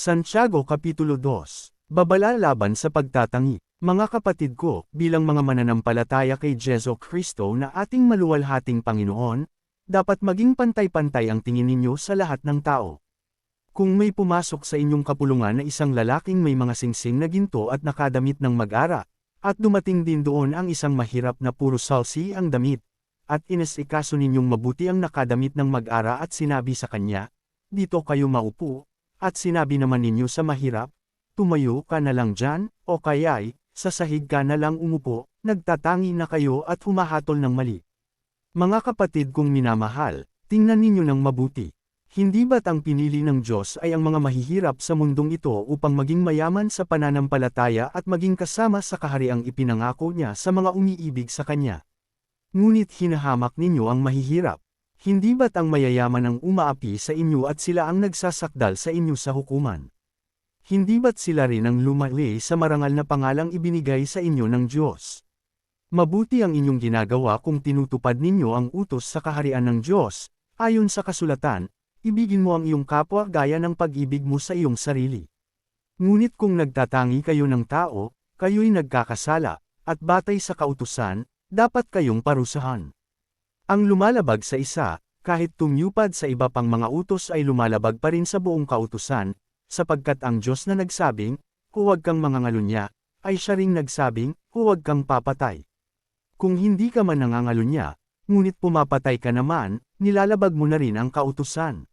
Santiago Kapitulo 2. Babala laban sa pagtatangi. Mga kapatid ko, bilang mga mananampalataya kay Jesu Kristo na ating maluwalhating Panginoon, dapat maging pantay-pantay ang tingin ninyo sa lahat ng tao. Kung may pumasok sa inyong kapulungan na isang lalaking may mga singsing na ginto at nakadamit ng mag-ara, at dumating din doon ang isang mahirap na puro salsi ang damit, at inesikaso ninyong mabuti ang nakadamit ng mag-ara at sinabi sa kanya, "Dito kayo maupo," at sinabi naman ninyo sa mahirap, "Tumayo ka na lang dyan," o kaya'y, "Sa sahig ka na lang umupo," nagtatangi na kayo at humahatol ng mali. Mga kapatid kong minamahal, tingnan ninyo ng mabuti. Hindi ba't ang pinili ng Diyos ay ang mga mahihirap sa mundong ito upang maging mayaman sa pananampalataya at maging kasama sa kahariang ipinangako niya sa mga umiibig sa Kanya? Ngunit hinahamak ninyo ang mahihirap. Hindi ba't ang mayayaman ang umaapi sa inyo at sila ang nagsasakdal sa inyo sa hukuman? Hindi ba't sila rin ang lumali sa marangal na pangalang ibinigay sa inyo ng Diyos? Mabuti ang inyong ginagawa kung tinutupad ninyo ang utos sa kaharian ng Diyos, ayon sa kasulatan, ibigin mo ang iyong kapwa gaya ng pag-ibig mo sa iyong sarili. Ngunit kung nagtatangi kayo ng tao, kayo'y nagkakasala, at batay sa kautusan, dapat kayong parusahan. Ang lumalabag sa isa, kahit tumyupad sa iba pang mga utos ay lumalabag pa rin sa buong kautusan, sapagkat ang Diyos na nagsabing, "Huwag kang mangangalunya," ay siya ring nagsabing, "Huwag kang papatay." Kung hindi ka man nangangalunya, ngunit pumapatay ka naman, nilalabag mo na rin ang kautusan.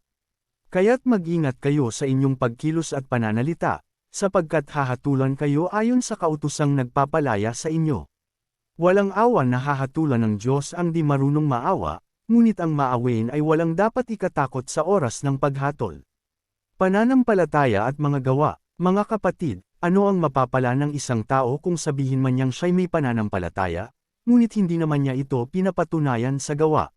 Kaya't mag-ingat kayo sa inyong pagkilos at pananalita, sapagkat hahatulan kayo ayon sa kautusang nagpapalaya sa inyo. Walang awa na hahatulan ng Diyos ang di marunong maawa, ngunit ang maawain ay walang dapat ikatakot sa oras ng paghatol. Pananampalataya at mga gawa. Mga kapatid, ano ang mapapala ng isang tao kung sabihin man niyang siya'y may pananampalataya, ngunit hindi naman niya ito pinapatunayan sa gawa?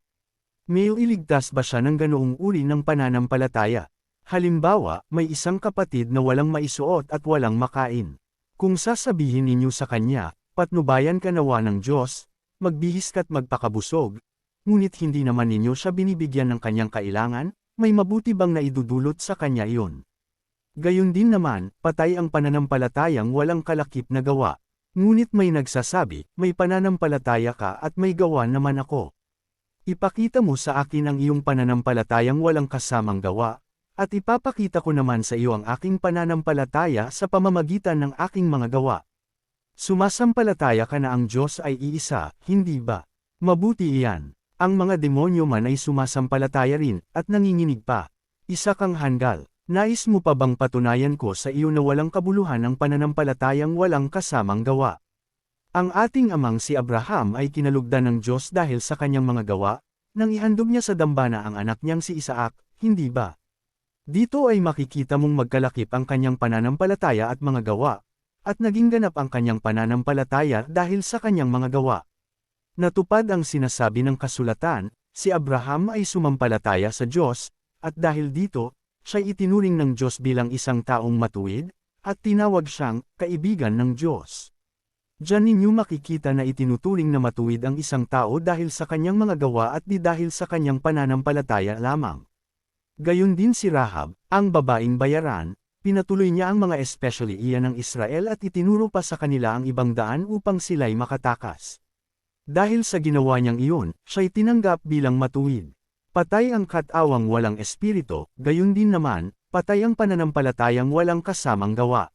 May iligtas ba siya ng ganoong uri ng pananampalataya? Halimbawa, may isang kapatid na walang maisuot at walang makain. Kung sasabihin ninyo sa kanya, "Patnubayan ka nawa ng Diyos, magbihis ka't magpakabusog," ngunit hindi naman ninyo siya binibigyan ng kanyang kailangan, may mabuti bang naidudulot sa kanya iyon? Gayon din naman, patay ang pananampalatayang walang kalakip na gawa. Ngunit may nagsasabi, "May pananampalataya ka at may gawa naman ako." Ipakita mo sa akin ang iyong pananampalatayang walang kasamang gawa, at ipapakita ko naman sa iyo ang aking pananampalataya sa pamamagitan ng aking mga gawa. Sumasampalataya ka na ang Diyos ay iisa, hindi ba? Mabuti iyan. Ang mga demonyo man ay sumasampalataya rin, at nanginginig pa. Isa kang handal. Nais mo pa bang patunayan ko sa iyo na walang kabuluhan ang pananampalatayang walang kasamang gawa? Ang ating amang si Abraham ay kinalugdan ng Diyos dahil sa kanyang mga gawa, nang ihandog niya sa dambana ang anak niyang si Isaac, hindi ba? Dito ay makikita mong magkalakip ang kanyang pananampalataya at mga gawa, at naging ganap ang kanyang pananampalataya dahil sa kanyang mga gawa. Natupad ang sinasabi ng kasulatan, si Abraham ay sumampalataya sa Diyos, at dahil dito, siya'y itinuring ng Diyos bilang isang taong matuwid, at tinawag siyang kaibigan ng Diyos. Diyan ninyo makikita na itinuturing na matuwid ang isang tao dahil sa kanyang mga gawa at di dahil sa kanyang pananampalataya lamang. Gayon din si Rahab, ang babaeng bayaran, pinatuloy niya ang mga especially iyan ng Israel at itinuro pa sa kanila ang ibang daan upang sila'y makatakas. Dahil sa ginawa niyang iyon, siya'y tinanggap bilang matuwid. Patay ang katawang walang espiritu, gayon din naman, patay ang pananampalatayang walang kasamang gawa.